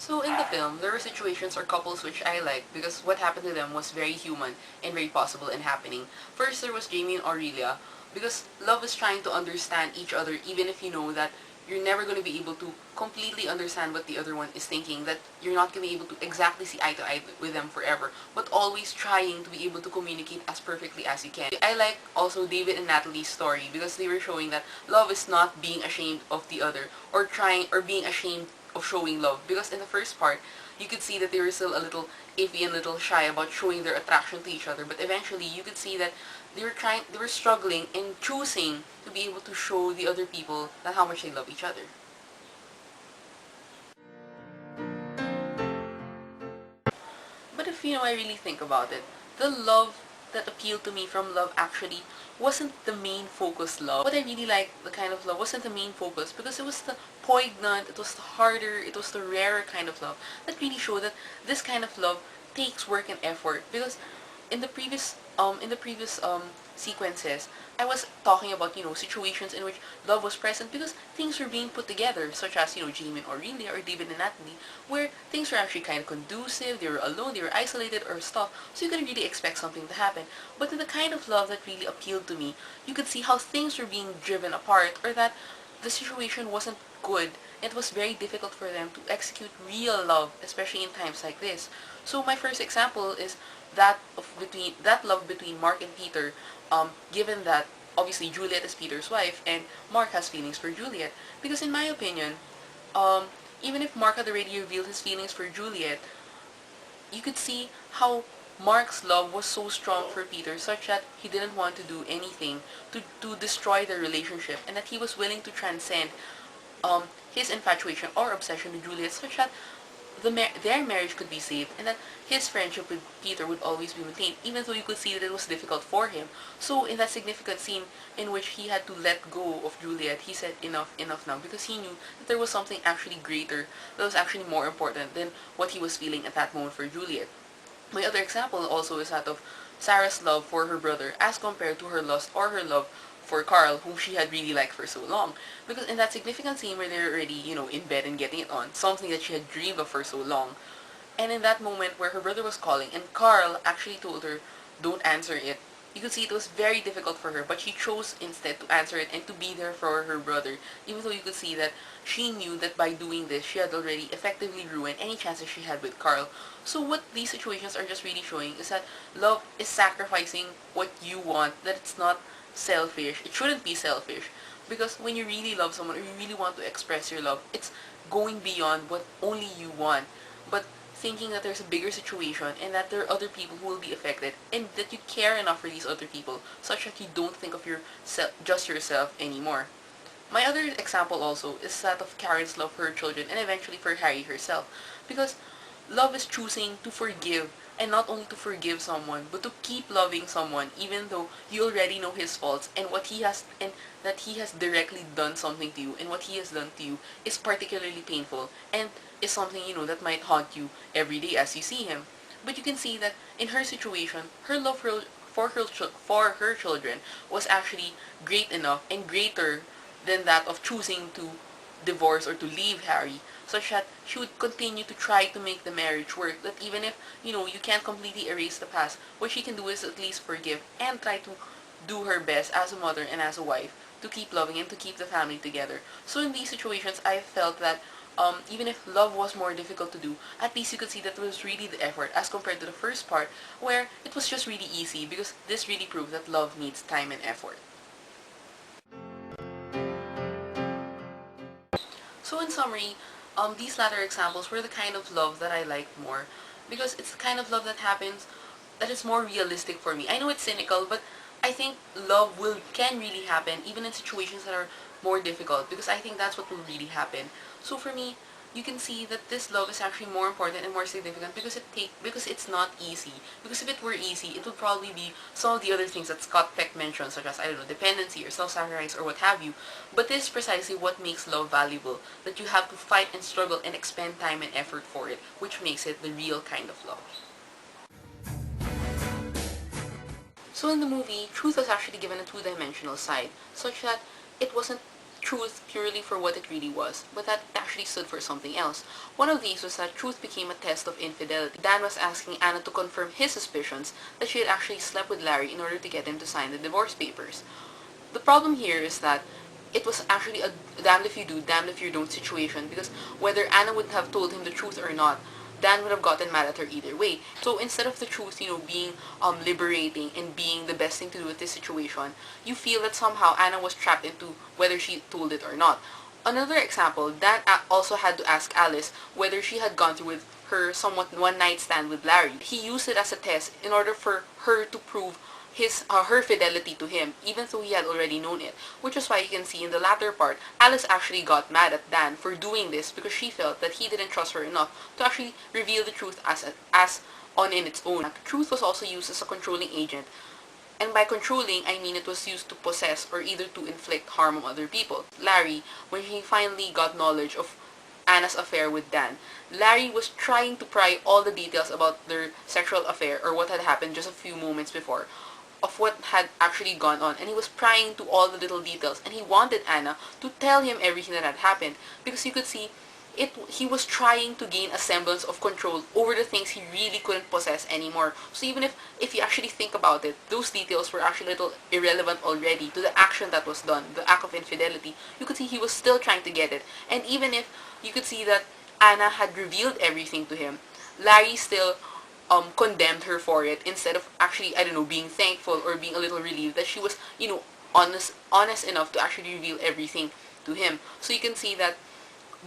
So in the film, there were situations or couples which I liked because what happened to them was very human and very possible and happening. First, there was Jamie and Aurelia because love is trying to understand each other even if you know that you're never going to be able to completely understand what the other one is thinking, that you're not going to be able to exactly see eye to eye with them forever, but always trying to be able to communicate as perfectly as you can. I like also David and Natalie's story because they were showing that love is not being ashamed of the other or trying or being ashamed of showing love, because in the first part you could see that they were still a little iffy and a little shy about showing their attraction to each other, but eventually you could see that they were struggling and choosing to be able to show the other people that how much they love each other. But if I really think about it, the love that appealed to me from love actually wasn't the main focus love. What I really liked, the kind of love, wasn't the main focus because it was the poignant, it was the harder, it was the rarer kind of love that really showed that this kind of love takes work and effort. Because in the previous sequences, I was talking about situations in which love was present because things were being put together, such as Jamie and Aurelia or David and Natalie, where things were actually kind of conducive. They were alone, they were isolated or stuff, so you couldn't really expect something to happen. But in the kind of love that really appealed to me, you could see how things were being driven apart, or that the situation wasn't good. It was very difficult for them to execute real love, especially in times like this. So my first example is that love between Mark and Peter, given that obviously Juliet is Peter's wife and Mark has feelings for Juliet. Because in my opinion, um, even if Mark had already revealed his feelings for Juliet, you could see how Mark's love was so strong for Peter such that he didn't want to do anything to destroy their relationship, and that he was willing to transcend his infatuation or obsession with Juliet such that their marriage could be saved, and that his friendship with Peter would always be maintained, even though you could see that it was difficult for him. So in that significant scene in which he had to let go of Juliet, he said enough, enough now, because he knew that there was something actually greater, that was actually more important than what he was feeling at that moment for Juliet. My other example also is that of Sarah's love for her brother as compared to her lust or her love for Carl, whom she had really liked for so long. Because in that significant scene where they're already, in bed and getting it on, something that she had dreamed of for so long, and in that moment where her brother was calling and Carl actually told her, don't answer it, you could see it was very difficult for her, but she chose instead to answer it and to be there for her brother, even though you could see that she knew that by doing this, she had already effectively ruined any chances she had with Carl. So what these situations are just really showing is that love is sacrificing what you want, that it's not selfish. It shouldn't be selfish. Because when you really love someone or you really want to express your love, it's going beyond what only you want. But thinking that there's a bigger situation and that there are other people who will be affected and that you care enough for these other people such that you don't think of just yourself anymore. My other example also is that of Karen's love for her children and eventually for Harry herself. Because love is choosing to forgive, and not only to forgive someone, but to keep loving someone even though you already know his faults and that he has directly done something to you, and what he has done to you is particularly painful and is something that might haunt you every day as you see him. But you can see that in her situation, her love for her children was actually great enough and greater than that of choosing to divorce or to leave Harry, such that she would continue to try to make the marriage work. That even if, you can't completely erase the past, what she can do is at least forgive and try to do her best as a mother and as a wife to keep loving and to keep the family together. So in these situations, I felt that even if love was more difficult to do, at least you could see that it was really the effort as compared to the first part where it was just really easy, because this really proved that love needs time and effort. So in summary, these latter examples were the kind of love that I liked more, because it's the kind of love that happens that is more realistic for me. I know it's cynical, but I think love can really happen even in situations that are more difficult, because I think that's what will really happen. So for me, you can see that this love is actually more important and more significant because it's not easy. Because if it were easy, it would probably be some of the other things that Scott Peck mentioned, such as, I don't know, dependency or self-sacrifice or what have you. But this is precisely what makes love valuable, that you have to fight and struggle and expend time and effort for it, which makes it the real kind of love. So in the movie, truth was actually given a two-dimensional side, such that it wasn't truth purely for what it really was, but that it actually stood for something else. One of these was that truth became a test of infidelity. Dan was asking Anna to confirm his suspicions that she had actually slept with Larry in order to get him to sign the divorce papers. The problem here is that it was actually a damned if you do, damned if you don't situation, because whether Anna would have told him the truth or not, Dan would have gotten mad at her either way. So instead of the truth, being liberating and being the best thing to do with this situation, you feel that somehow Anna was trapped into whether she told it or not. Another example, Dan also had to ask Alice whether she had gone through with her somewhat one-night stand with Larry. He used it as a test in order for her to prove her fidelity to him, even though he had already known it. Which is why you can see in the latter part, Alice actually got mad at Dan for doing this because she felt that he didn't trust her enough to actually reveal the truth as on in its own. Truth was also used as a controlling agent. And by controlling, I mean it was used to possess or either to inflict harm on other people. Larry, when he finally got knowledge of Anna's affair with Dan, Larry was trying to pry all the details about their sexual affair or what had happened just a few moments before of what had actually gone on, and he was prying to all the little details, and he wanted Anna to tell him everything that had happened because you could see he was trying to gain a semblance of control over the things he really couldn't possess anymore. So even if you actually think about it, those details were actually a little irrelevant already to the action that was done, the act of infidelity. You could see he was still trying to get it. And even if you could see that Anna had revealed everything to him, Larry still condemned her for it instead of actually, I don't know, being thankful or being a little relieved that she was, honest enough to actually reveal everything to him. So you can see that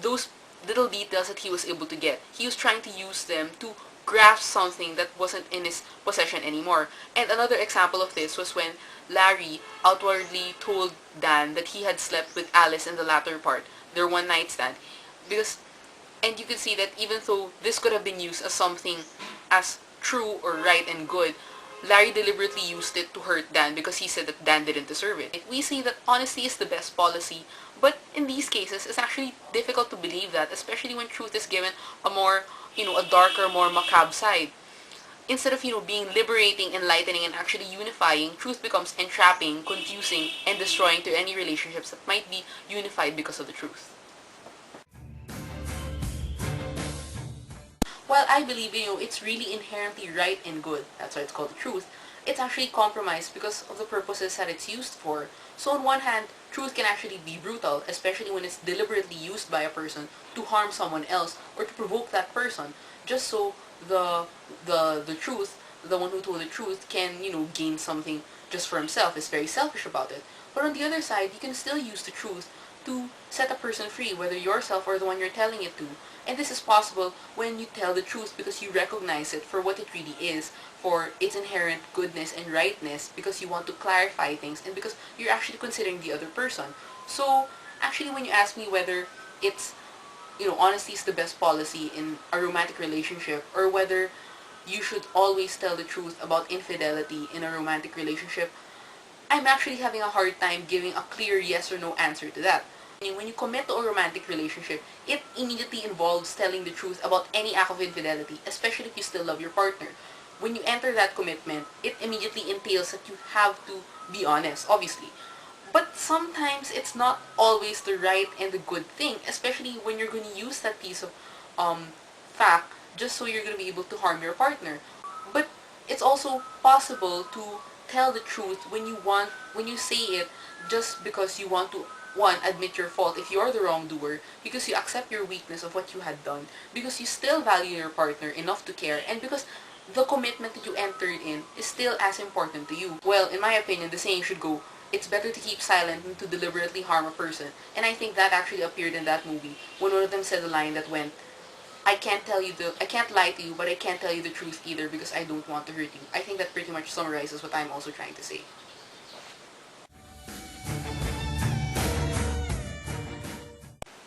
those little details that he was able to get, he was trying to use them to grasp something that wasn't in his possession anymore. And another example of this was when Larry outwardly told Dan that he had slept with Alice in the latter part, their one night stand. And you can see that even though this could have been used as something as true or right and good, Larry deliberately used it to hurt Dan because he said that Dan didn't deserve it. We say that honesty is the best policy, but in these cases, it's actually difficult to believe that, especially when truth is given a more, a darker, more macabre side. Instead of, being liberating, enlightening, and actually unifying, truth becomes entrapping, confusing, and destroying to any relationships that might be unified because of the truth. While I believe, it's really inherently right and good, that's why it's called the truth, it's actually compromised because of the purposes that it's used for. So on one hand, truth can actually be brutal, especially when it's deliberately used by a person to harm someone else or to provoke that person, just so the truth, the one who told the truth, can, gain something just for himself, is very selfish about it. But on the other side, you can still use the truth to set a person free, whether yourself or the one you're telling it to. And this is possible when you tell the truth because you recognize it for what it really is, for its inherent goodness and rightness, because you want to clarify things and because you're actually considering the other person. So, actually, when you ask me whether it's, honesty is the best policy in a romantic relationship, or whether you should always tell the truth about infidelity in a romantic relationship, I'm actually having a hard time giving a clear yes or no answer to that. When you commit to a romantic relationship, it immediately involves telling the truth about any act of infidelity, especially if you still love your partner. When you enter that commitment, it immediately entails that you have to be honest, obviously. But sometimes it's not always the right and the good thing, especially when you're going to use that piece of fact just so you're going to be able to harm your partner. But it's also possible to tell the truth when you say it just because you want to, one, admit your fault if you're the wrongdoer, because you accept your weakness of what you had done, because you still value your partner enough to care, and because the commitment that you entered in is still as important to you. Well, in my opinion, the saying should go, it's better to keep silent than to deliberately harm a person. And I think that actually appeared in that movie when one of them said a line that went, I can't lie to you, but I can't tell you the truth either because I don't want to hurt you. I think that pretty much summarizes what I'm also trying to say.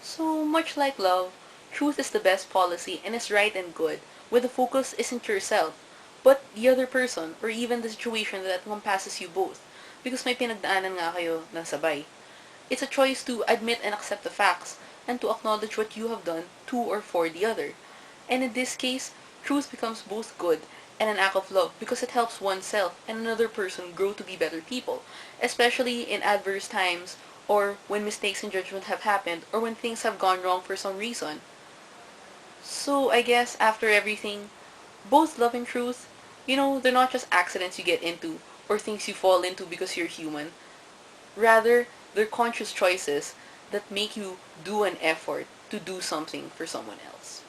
So, much like love, truth is the best policy and is right and good, where the focus isn't yourself, but the other person, or even the situation that encompasses you both, because may pinagdaanan nga kayo na sabay. It's a choice to admit and accept the facts, and to acknowledge what you have done to or for the other. And in this case, truth becomes both good and an act of love because it helps oneself and another person grow to be better people, especially in adverse times or when mistakes in judgment have happened, or when things have gone wrong for some reason. So I guess after everything, both love and truth, they're not just accidents you get into or things you fall into because you're human. Rather, they're conscious choices that make you do an effort to do something for someone else.